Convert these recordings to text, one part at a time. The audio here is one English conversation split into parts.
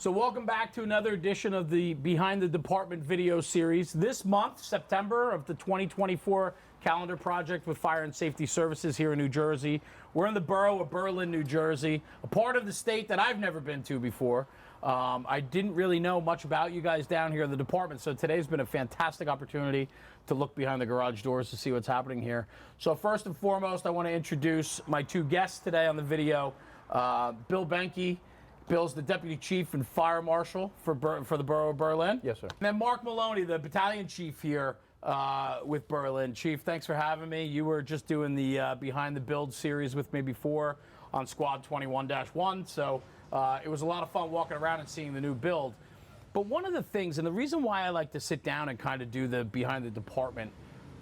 So welcome back to another edition of the Behind the Department video series. This month, September of the 2024 calendar project with Fire and Safety Services here in New Jersey. We're in the Borough of Berlin, New Jersey, a part of the state that I've never been to before. I didn't really know much about you guys down here in the department, so today's been a fantastic opportunity to look behind the garage doors to see what's happening here. So first and foremost, I want to introduce my two guests today on the video, Bill Behnke. Bill's the Deputy Chief and Fire Marshal for the Borough of Berlin. Yes, sir. And then Mark Maloney, the Battalion Chief here with Berlin. Chief, thanks for having me. You were just doing the Behind the Build series with me before on Squad 21-1, so it was a lot of fun walking around and seeing the new build. But one of the things, and the reason why I like to sit down and kind of do the Behind the Department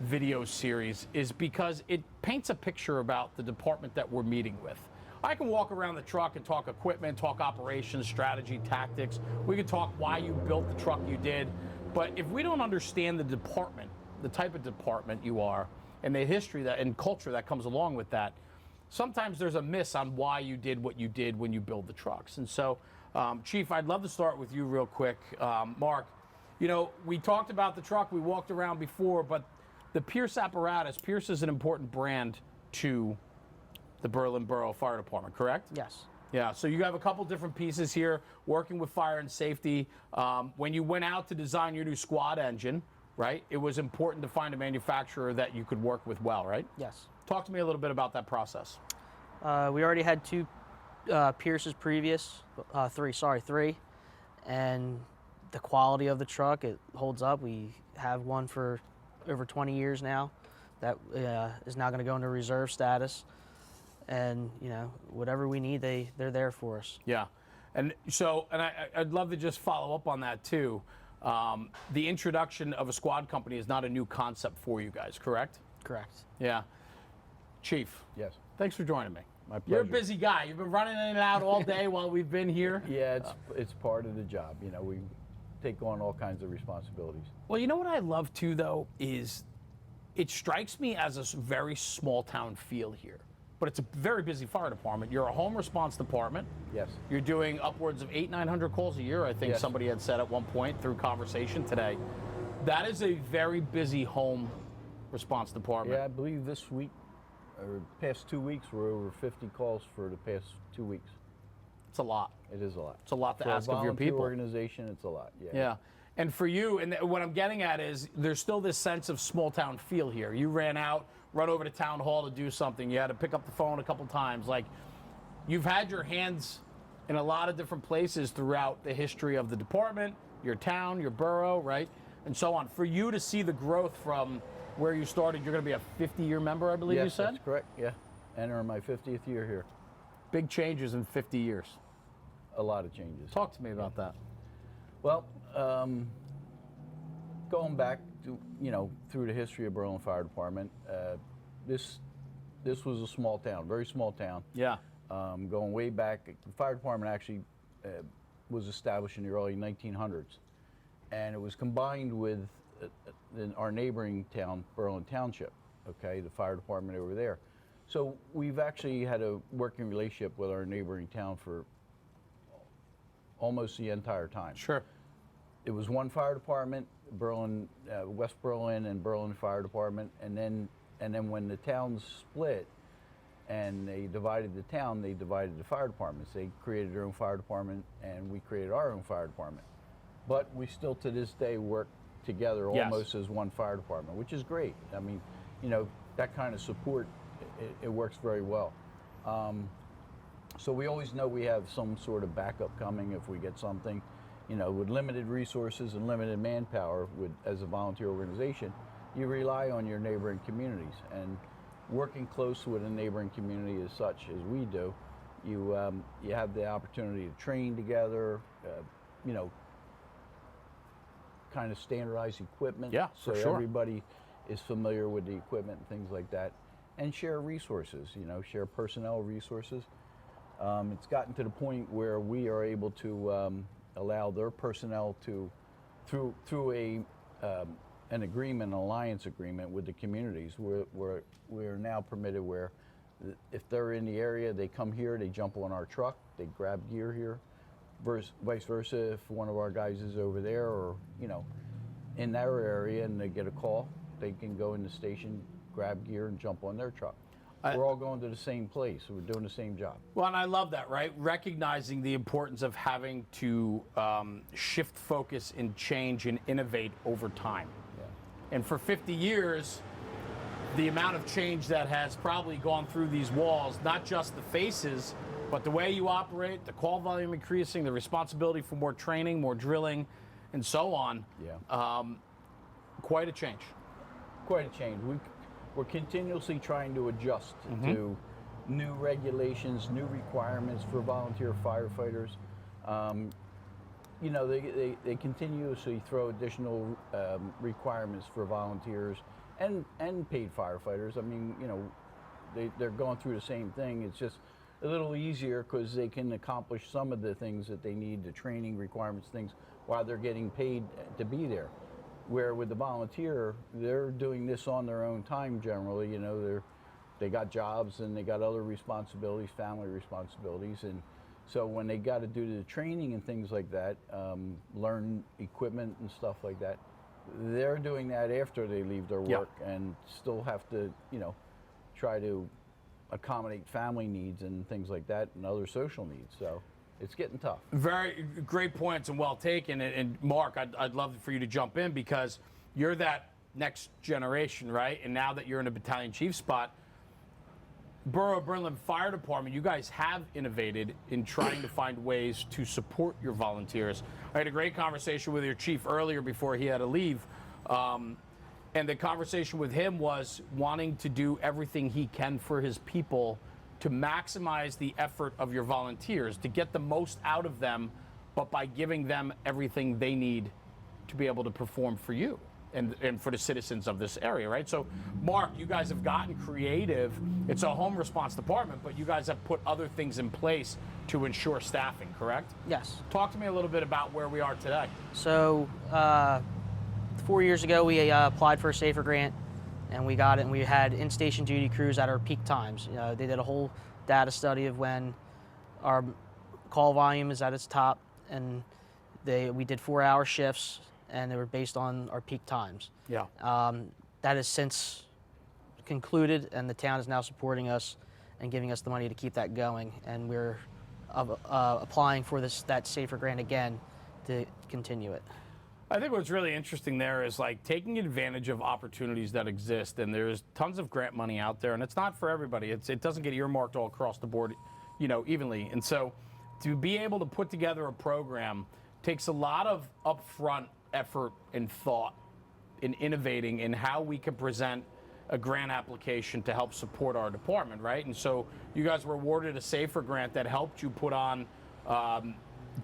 video series is because it paints a picture about the department that we're meeting with. I can walk around the truck and talk equipment, talk operations, strategy, tactics. We can talk why you built the truck you did. But if we don't understand the department, the type of department you are, and the history that and culture that comes along with that, sometimes there's a miss on why you did what you did when you build the trucks. And so, Chief, I'd love to start with you real quick. Mark, you know, we talked about the truck, we walked around before, but the Pierce apparatus, Pierce is an important brand to the Berlin Borough Fire Department, correct? Yes. Yeah, so you have a couple different pieces here working with fire and safety. When you went out to design your new squad engine, right, it was important to find a manufacturer that you could work with well, right? Yes. Talk to me a little bit about that process. We already had two Pierces previous, three, and the quality of the truck, it holds up. We have one for over 20 years now that is now going to go into reserve status. And, you know, whatever we need, they're there for us. Yeah. And so, and I'd love to just follow up on that too. The introduction of a squad company is not a new concept for you guys, correct? Correct. Yeah. Chief. Yes. Thanks for joining me. My pleasure. You're a busy guy. You've been running in and out all day while we've been here. Yeah, it's part of the job. You know, we take on all kinds of responsibilities. Well, you know what I love too, though, is it strikes me as a very small town feel here. But it's a very busy fire department. You're a home response department. Yes. You're doing upwards of 800-900 calls a year, I think somebody had said at one point through conversation today. That is a very busy home response department. Yeah, I believe this week, or past 2 weeks, we're over 50 calls for the past 2 weeks. It's a lot. It is a lot. It's a lot to for ask a of your people. Organization, it's a lot. Yeah. Yeah. And for you, and what I'm getting at is there's still this sense of small town feel here. You ran out, run over to town hall to do something. You had to pick up the phone a couple times. Like, you've had your hands in a lot of different places throughout the history of the department, your town, your borough, right? And so on. For you to see the growth from where you started, you're going to be a 50-year member, I believe you said? Yes, that's correct, yeah. Entering my 50th year here. Big changes in 50 years. A lot of changes. Talk to me about that. Well, going back to, you know, through the history of Berlin Fire Department, this was a small town, very small town. Yeah. Going way back, the fire department actually was established in the early 1900s, and it was combined with our neighboring town, Berlin Township. Okay, the fire department over there. So we've actually had a working relationship with our neighboring town for almost the entire time. Sure. It was one fire department, Berlin, West Berlin and Berlin Fire Department, and then when the towns split and they divided the town, they divided the fire departments. They created their own fire department, and we created our own fire department. But we still to this day work together almost as one fire department, which is great. I mean, you know, that kind of support, it works very well. So we always know we have some sort of backup coming if we get something. You know, with limited resources and limited manpower, as a volunteer organization, you rely on your neighboring communities. And working close with a neighboring community as such as we do, you have the opportunity to train together, you know, kind of standardized equipment. Yeah, so for sure. everybody is familiar with the equipment and things like that, and share resources. Share personnel resources. It's gotten to the point where we are able to allow their personnel to, through an agreement, an alliance agreement with the communities, we're now permitted where if they're in the area, they come here, they jump on our truck, they grab gear here, vice versa. If one of our guys is over there or in their area and they get a call, they can go in the station, grab gear, and jump on their truck. We're all going to the same place. We're doing the same job. Well, and I love that, right? Recognizing the importance of having to shift focus and change and innovate over time. Yeah. And for 50 years, the amount of change that has probably gone through these walls, not just the faces, but the way you operate, the call volume increasing, the responsibility for more training, more drilling, and so on. Yeah. Quite a change. Quite a change. We're continuously trying to adjust to new regulations, new requirements for volunteer firefighters. They continuously throw additional requirements for volunteers and paid firefighters. I mean, they're going through the same thing. It's just a little easier because they can accomplish some of the things that they need, the training requirements, things, while they're getting paid to be there. Where with the volunteer, they're doing this on their own time generally. They got jobs and they got other responsibilities, family responsibilities, and so when they got to do the training and things like that, learn equipment and stuff like that, they're doing that after they leave their work and still have to, try to accommodate family needs and things like that and other social needs. So it's getting tough. Very great points and well taken. And Mark, I'd love for you to jump in because you're that next generation, right? And now that you're in a battalion chief spot, Borough of Berlin Fire Department, you guys have innovated in trying to find ways to support your volunteers. I had a great conversation with your chief earlier before he had to leave. And the conversation with him was wanting to do everything he can for his people to maximize the effort of your volunteers, to get the most out of them, but by giving them everything they need to be able to perform for you and for the citizens of this area, right? So, Mark, you guys have gotten creative. It's a home response department, but you guys have put other things in place to ensure staffing, correct? Yes. Talk to me a little bit about where we are today. So 4 years ago, we applied for a SAFER grant, and we got it, and we had in-station duty crews at our peak times. They did a whole data study of when our call volume is at its top, and we did 4-hour shifts, and they were based on our peak times. Yeah. That has since concluded, and the town is now supporting us and giving us the money to keep that going, and we're applying for that SAFER grant again to continue it. I think what's really interesting there is like taking advantage of opportunities that exist, and there's tons of grant money out there, and it's not for everybody. It doesn't get earmarked all across the board, evenly. And so to be able to put together a program takes a lot of upfront effort and thought in innovating in how we can present a grant application to help support our department, right? And so you guys were awarded a SAFER grant that helped you put on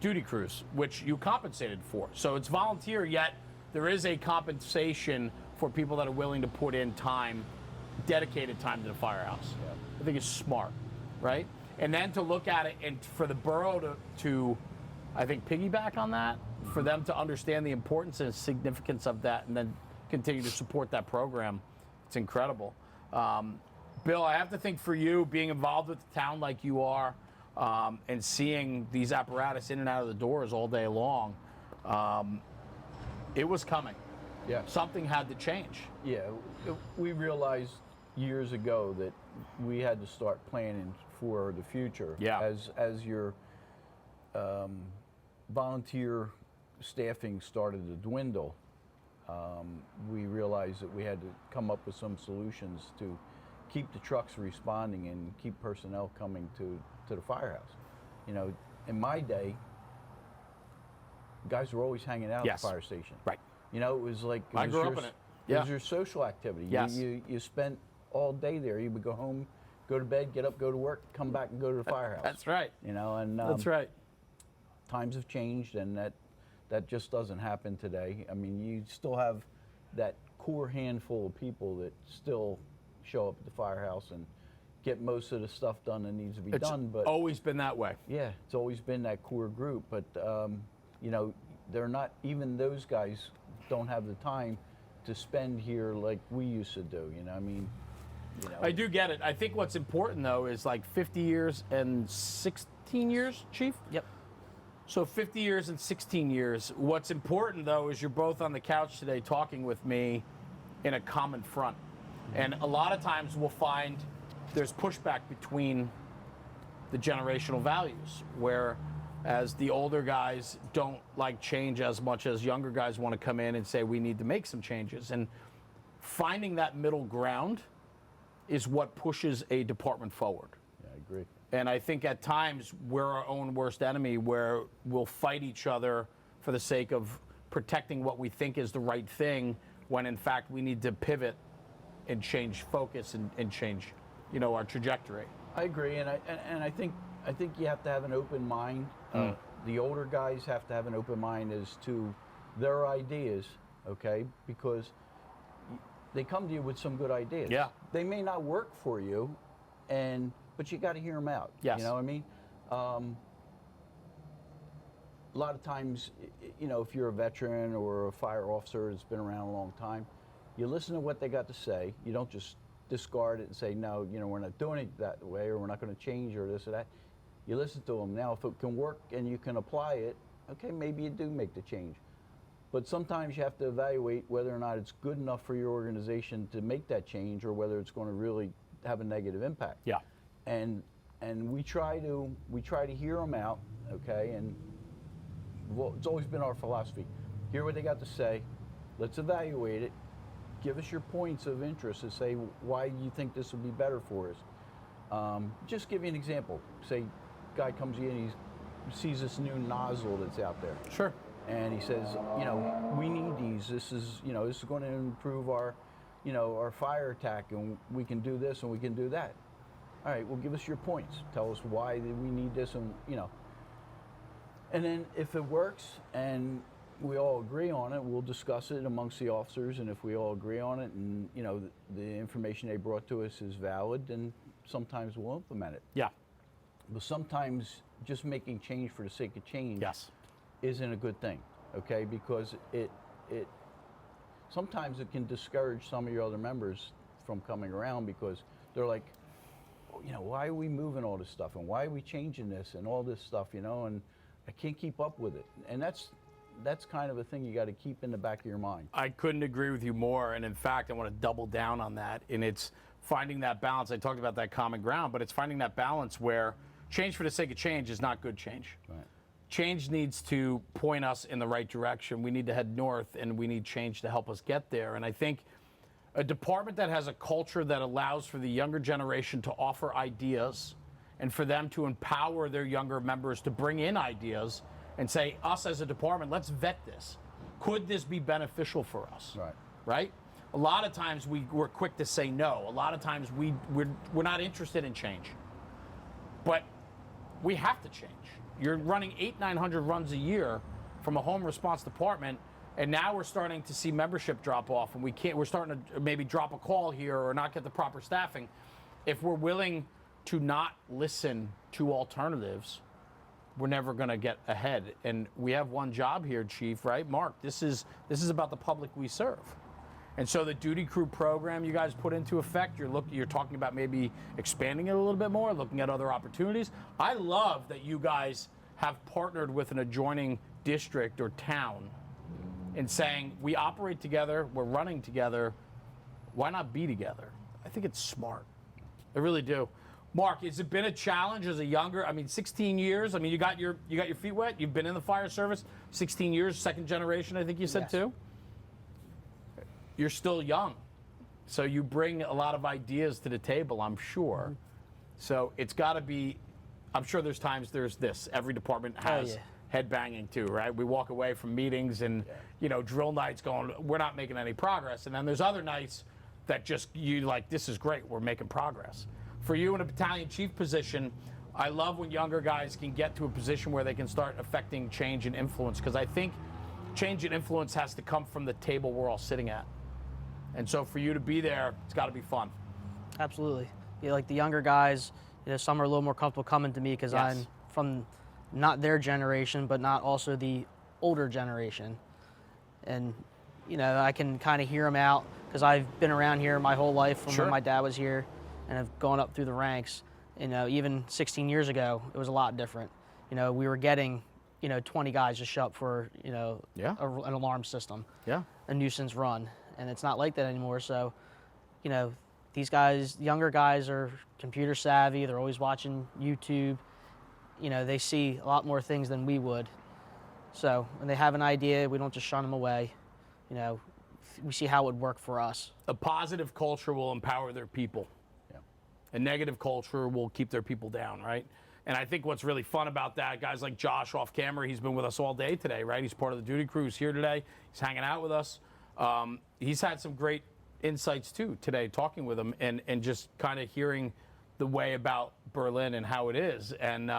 duty crews, which you compensated for. So it's volunteer, yet there is a compensation for people that are willing to put in time, dedicated time to the firehouse. Yeah. I think it's smart, right? And then to look at it and for the borough to I think, piggyback on that, for them to understand the importance and significance of that and then continue to support that program. It's incredible. Bill, I have to think for you, being involved with the town like you are, and seeing these apparatus in and out of the doors all day long, it was coming. Yeah. Something had to change. Yeah, we realized years ago that we had to start planning for the future. Yeah. As your volunteer staffing started to dwindle, we realized that we had to come up with some solutions to keep the trucks responding and keep personnel coming to the firehouse. In my day, guys were always hanging out at the fire station. Right. It was like I grew up in it. It was your social activity. Yes. You spent all day there. You would go home, go to bed, get up, go to work, come back and go to the firehouse. That's right. And That's right. times have changed, and That just doesn't happen today. I mean, you still have that core handful of people that still show up at the firehouse and get most of the stuff done that needs to be done. But always been that way. yeah, it's always been that core group. But you know, they're not, even those guys don't have the time to spend here like we used to do. You know, I mean, you know. I do get it. I think what's important though is like 50 years and 16 years, Chief. Yep. So 50 years and 16 years. What's important, though, is you're both on the couch today talking with me in a common front. And a lot of times we'll find there's pushback between the generational values, where as the older guys don't like change as much as younger guys want to come in and say we need to make some changes. And finding that middle ground is what pushes a department forward. Yeah, I agree. And I think at times we're our own worst enemy, where we'll fight each other for the sake of protecting what we think is the right thing, when in fact we need to pivot and change focus and change, you know, our trajectory. I agree, and I think you have to have an open mind. The older guys have to have an open mind as to their ideas, okay? Because they come to you with some good ideas. Yeah. They may not work for you, but you got to hear them out. Yes. You know what I mean? A lot of times, you know, if you're a veteran or a fire officer that's been around a long time, you listen to what they got to say. You don't just discard it and say, no, you know, we're not doing it that way, or we're not going to change, or this or that. You listen to them. Now, if it can work and you can apply it, okay, maybe you do make the change. But sometimes you have to evaluate whether or not it's good enough for your organization to make that change, or whether it's going to really have a negative impact. Yeah. And we try to hear them out, okay? And it's always been our philosophy: hear what they got to say, let's evaluate it, give us your points of interest, and say why you think this would be better for us. Just give you an example. Say, guy comes in, he sees this new nozzle that's out there. Sure. And he says, you know, we need these. This is, you know, this is going to improve our, you know, our fire attack, and we can do this and we can do that. All right, well, give us your points. Tell us why we need this, and, you know. And then if it works and we all agree on it, we'll discuss it amongst the officers, and if we all agree on it and, you know, the information they brought to us is valid, then sometimes we'll implement it. Yeah. But sometimes just making change for the sake of change Yes. isn't a good thing, okay? Because it sometimes it can discourage some of your other members from coming around, because they're like, you know, why are we moving all this stuff, and why are we changing this and all this stuff, you know, and I can't keep up with it. And that's kind of a thing you got to keep in the back of your mind. I couldn't agree with you more. And in fact, I want to double down on that. And it's finding that balance. I talked about that common ground, but it's finding that balance where change for the sake of change is not good change. Right. Change needs to point us in the right direction. We need to head north, and we need change to help us get there. And I think a department that has a culture that allows for the younger generation to offer ideas, and for them to empower their younger members to bring in ideas and say, us as a department, let's vet this. Could this be beneficial for us? Right. Right? A lot of times we're quick to say no. A lot of times we're not interested in change. But we have to change. You're running 800-900 runs a year from a home response department, and now we're starting to see membership drop off, and we're starting to maybe drop a call here or not get the proper staffing. If we're willing to not listen to alternatives, we're never going to get ahead. And we have one job here, Chief, right? Mark, this is about the public we serve. And so the duty crew program you guys put into effect, you're talking about maybe expanding it a little bit more, looking at other opportunities. I love that you guys have partnered with an adjoining district or town in saying, we operate together, we're running together, why not be together? I think it's smart. I really do. Mark, has it been a challenge as a younger, 16 years? I mean, you got your feet wet. You've been in the fire service 16 years, second generation, I think you said, Yes. too? You're still young. So you bring a lot of ideas to the table, I'm sure. Mm-hmm. So it's got to be, I'm sure there's times there's this. Every department has headbanging too, right? We walk away from meetings and, drill nights going, we're not making any progress. And then there's other nights that just, this is great, we're making progress. For you in a battalion chief position, I love when younger guys can get to a position where they can start affecting change and influence, because I think change and influence has to come from the table we're all sitting at. And so for you to be there, it's got to be fun. Absolutely. Yeah, like the younger guys, some are a little more comfortable coming to me because Yes. I'm from not their generation, but not also the older generation. And, I can kind of hear them out because I've been around here my whole life from Sure. when my dad was here and have gone up through the ranks. Even 16 years ago, it was a lot different. We were getting, 20 guys to show up for, Yeah. an alarm system, Yeah. a nuisance run. And it's not like that anymore. So, these guys, younger guys, are computer savvy. They're always watching YouTube. They see a lot more things than we would. So when they have an idea, we don't just shun them away. We see how it would work for us. A positive culture will empower their people. Yeah. A negative culture will keep their people down, right? And I think what's really fun about that, guys like Josh off camera, he's been with us all day today, right? He's part of the duty crew. He's here today. He's hanging out with us. He's had some great insights too today, talking with him and just kind of hearing the way about Berlin and how it is. And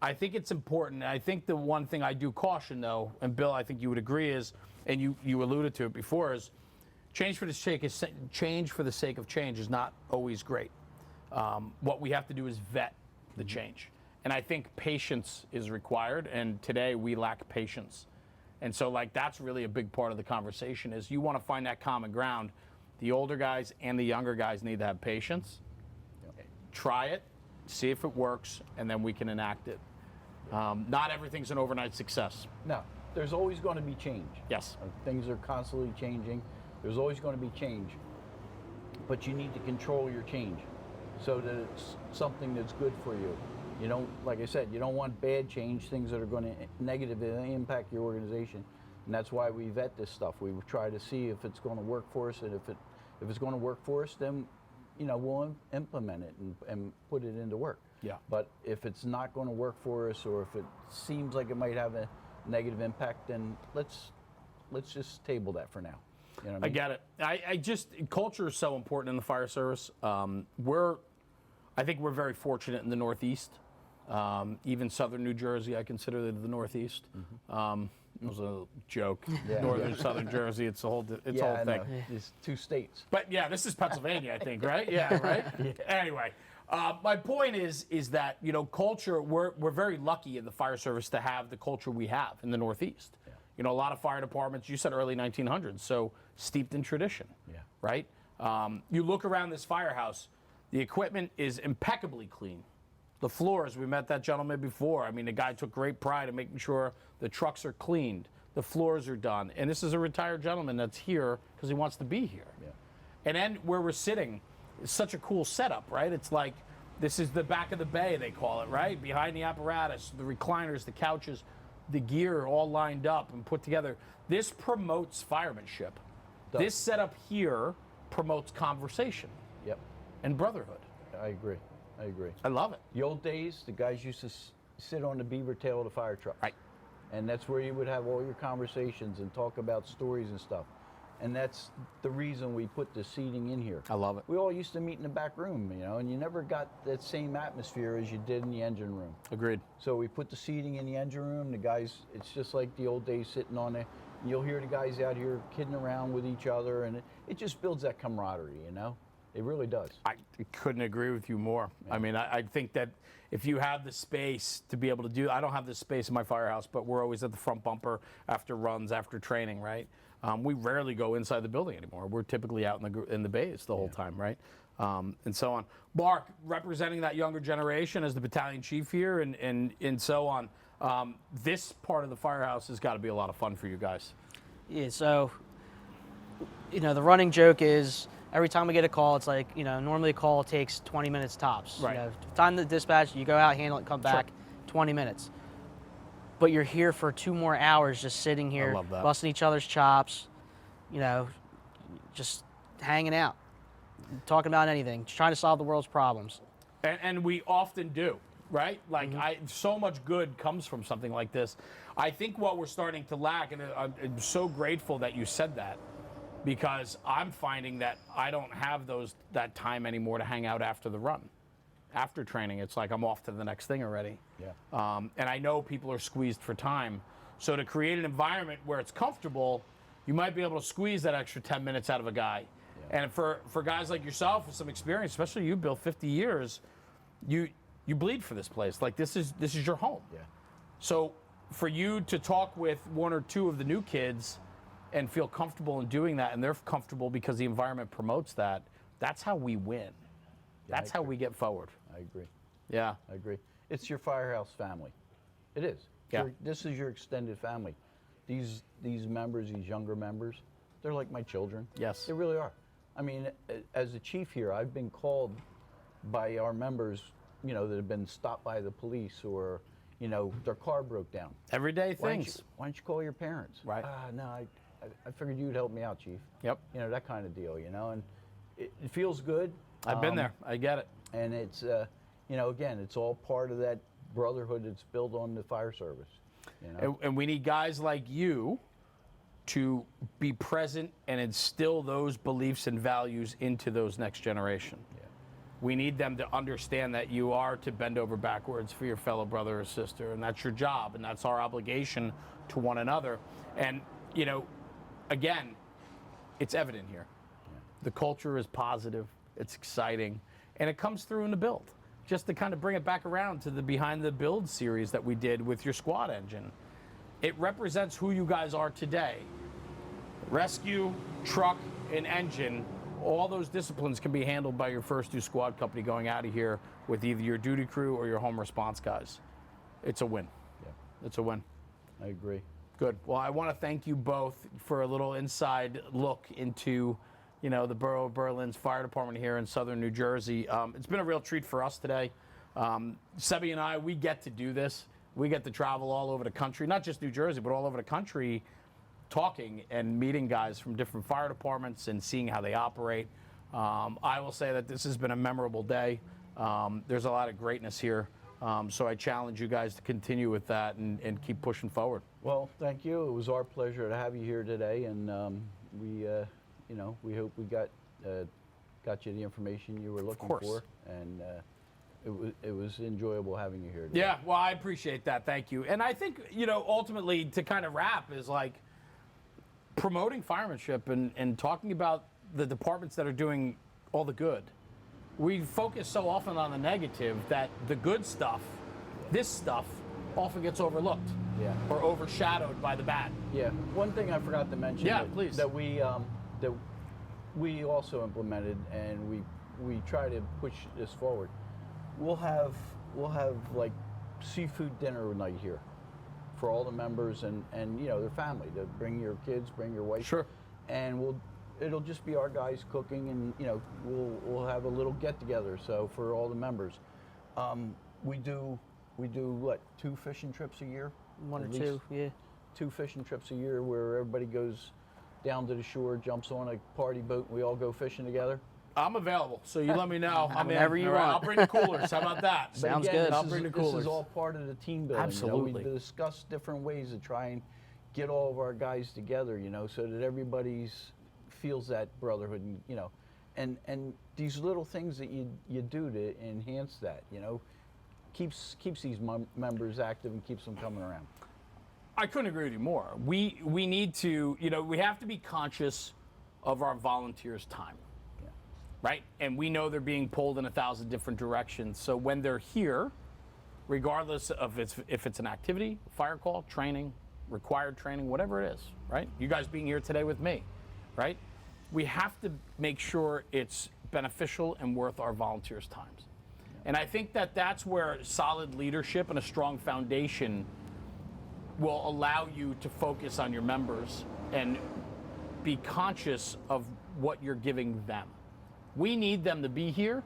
I think it's important. I think the one thing I do caution though, and Bill, I think you would agree is, and you alluded to it before, is change for the sake of change is not always great. What we have to do is vet the change. And I think patience is required, and today we lack patience. And so that's really a big part of the conversation is you want to find that common ground. The older guys and the younger guys need to have patience. Try it, see if it works, and then we can enact it. Not everything's an overnight success. No, there's always going to be change. Yes. Things are constantly changing. There's always going to be change. But you need to control your change so that it's something that's good for you. You don't, like I said, you don't want bad change, things that are going to negatively impact your organization. And that's why we vet this stuff. We try to see if it's going to work for us, and if it's going to work for us, then we'll implement it and put it into work. Yeah. But if it's not going to work for us, or if it seems like it might have a negative impact, then let's just table that for now. You know what I mean? I get it. I just, culture is so important in the fire service. I think we're very fortunate in the Northeast. Even southern New Jersey, I consider it the Northeast. It was a joke. Yeah, Northern, southern Jersey, it's a whole thing. Know. It's 2 states. But yeah, this is Pennsylvania, I think, right? Yeah, right? Yeah. Anyway, my point is that, culture, we're very lucky in the fire service to have the culture we have in the Northeast. Yeah. A lot of fire departments, you said early 1900s, so steeped in tradition, right? You look around this firehouse, the equipment is impeccably clean. The floors, we met that gentleman before. I mean, the guy took great pride in making sure the trucks are cleaned, the floors are done. And this is a retired gentleman that's here because he wants to be here. Yeah. And then where we're sitting is such a cool setup, right? It's like, this is the back of the bay, they call it, right? Behind the apparatus, the recliners, the couches, the gear all lined up and put together. This promotes firemanship. This setup here promotes conversation. Yep. And brotherhood. I agree. I love it. The old days, the guys used to sit on the beaver tail of the fire truck. Right. And that's where you would have all your conversations and talk about stories and stuff. And that's the reason we put the seating in here. I love it. We all used to meet in the back room, and you never got that same atmosphere as you did in the engine room. Agreed. So we put the seating in the engine room. The guys, it's just like the old days sitting on it. You'll hear the guys out here kidding around with each other, and it just builds that camaraderie, It really does. I couldn't agree with you more. Yeah. I mean, I think that if you have the space to be able to do, I don't have this space in my firehouse, but we're always at the front bumper after runs, after training, right? We rarely go inside the building anymore. We're typically out in the bays the whole time, right? And so on. Mark, representing that younger generation as the battalion chief here and so on, this part of the firehouse has got to be a lot of fun for you guys. Yeah, so, the running joke is, every time we get a call, it's like, normally a call takes 20 minutes tops. Right. Time to dispatch, you go out, handle it, come back, 20 minutes. But you're here for 2 more hours just sitting here, busting each other's chops, just hanging out, talking about anything, just trying to solve the world's problems. And we often do, right? Like, so much good comes from something like this. I think what we're starting to lack, and I'm so grateful that you said that, because I'm finding that I don't have that time anymore to hang out after the run. After training, it's like I'm off to the next thing already. Yeah. And I know people are squeezed for time. So to create an environment where it's comfortable, you might be able to squeeze that extra 10 minutes out of a guy. Yeah. And for guys like yourself with some experience, especially you, Bill, 50 years, you bleed for this place. Like this is your home. Yeah. So for you to talk with one or two of the new kids and feel comfortable in doing that, and they're comfortable because the environment promotes that, that's how we win. Yeah, that's how we get forward. I agree. Yeah. I agree. It's your firehouse family. It is. Yeah. This is your extended family. These members, these younger members, they're like my children. Yes. They really are. I mean, as a chief here, I've been called by our members, that have been stopped by the police or, their car broke down. Everyday things. Why don't you call your parents? Right. No, I figured you'd help me out, Chief. Yep. That kind of deal, and it feels good. I've been there. I get it. And it's, again, it's all part of that brotherhood that's built on the fire service. And we need guys like you to be present and instill those beliefs and values into those next generation. Yeah. We need them to understand that you are to bend over backwards for your fellow brother or sister, and that's your job, and that's our obligation to one another. And, again, it's evident here. Yeah. The culture is positive, it's exciting, and it comes through in the build. Just to kind of bring it back around to the Behind the Build series that we did with your squad engine. It represents who you guys are today. Rescue, truck, and engine, all those disciplines can be handled by your first two squad company going out of here with either your duty crew or your home response guys. It's a win. Yeah. It's a win. I agree. Good. Well, I want to thank you both for a little inside look into the Borough of Berlin's fire department here in southern New Jersey. It's been a real treat for us today. Sebi and I, we get to do this. We get to travel all over the country, not just New Jersey, but all over the country, talking and meeting guys from different fire departments and seeing how they operate. I will say that this has been a memorable day. There's a lot of greatness here. So I challenge you guys to continue with that and keep pushing forward. Well, thank you. It was our pleasure to have you here today, and we hope we got you the information you were looking for, and it was enjoyable having you here today. Yeah, well, I appreciate that. Thank you. And I think, ultimately, to kind of wrap is like promoting firemanship and talking about the departments that are doing all the good. We focus so often on the negative that the good stuff, this stuff, often gets overlooked. Yeah. Or overshadowed by the bad. Yeah. One thing I forgot to mention. Yeah, please. That we also implemented, and we try to push this forward. We'll have like seafood dinner night here for all the members and their family. To bring your kids, bring your wife. Sure. And it'll just be our guys cooking, and we'll have a little get together. So for all the members, we do what, 2 fishing trips a year? One or two, yeah. 2 fishing trips a year where everybody goes down to the shore, jumps on a party boat, and we all go fishing together. I'm available, so you let me know. I'm Whenever in. you All right, want. I'll bring the coolers. How about that? But Sounds again, good. I'll bring the This coolers. is all part of the team building. Absolutely. We discuss different ways to try and get all of our guys together, so that everybody feels that brotherhood, and these little things that you do to enhance that, keeps these members active and keeps them coming around. I couldn't agree with you more. We need to, we have to be conscious of our volunteers' time. Yeah. Right? And we know they're being pulled in 1,000 different directions. So when they're here, regardless of if it's an activity, fire call, training, required training, whatever it is, right? You guys being here today with me, right? We have to make sure it's beneficial and worth our volunteers' times. And I think that's where solid leadership and a strong foundation will allow you to focus on your members and be conscious of what you're giving them. We need them to be here.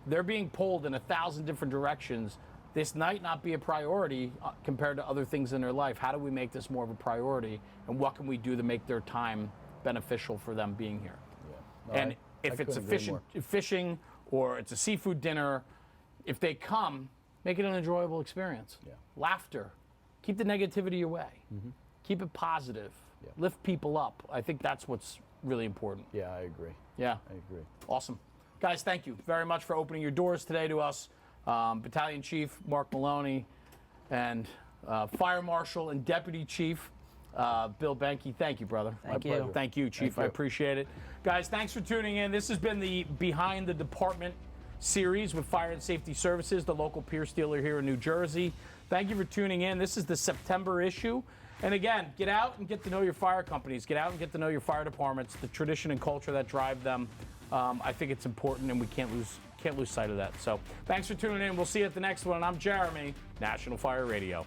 They're being pulled in 1,000 different directions. This might not be a priority compared to other things in their life. How do we make this more of a priority? And what can we do to make their time beneficial for them being here? Yeah. No, And if it's couldn't fishing or it's a seafood dinner, if they come, make it an enjoyable experience. Yeah. Laughter. Keep the negativity away. Mm-hmm. Keep it positive. Yeah. Lift people up. I think that's what's really important. Yeah, I agree. Yeah. I agree. Awesome. Guys, thank you very much for opening your doors today to us. Battalion Chief Mark Maloney and Fire Marshal and Deputy Chief Bill Behnke. Thank you, brother. Thank you. Thank you, Chief. I appreciate it. Guys, thanks for tuning in. This has been the Behind the Department series with Fire and Safety Services, the local Pierce dealer here in New Jersey. Thank you for tuning in. This is the September issue. And again, get out and get to know your fire companies. Get out and get to know your fire departments, the tradition and culture that drive them. I think it's important, and we can't lose sight of that. So thanks for tuning in. We'll see you at the next one. I'm Jeremy, National Fire Radio.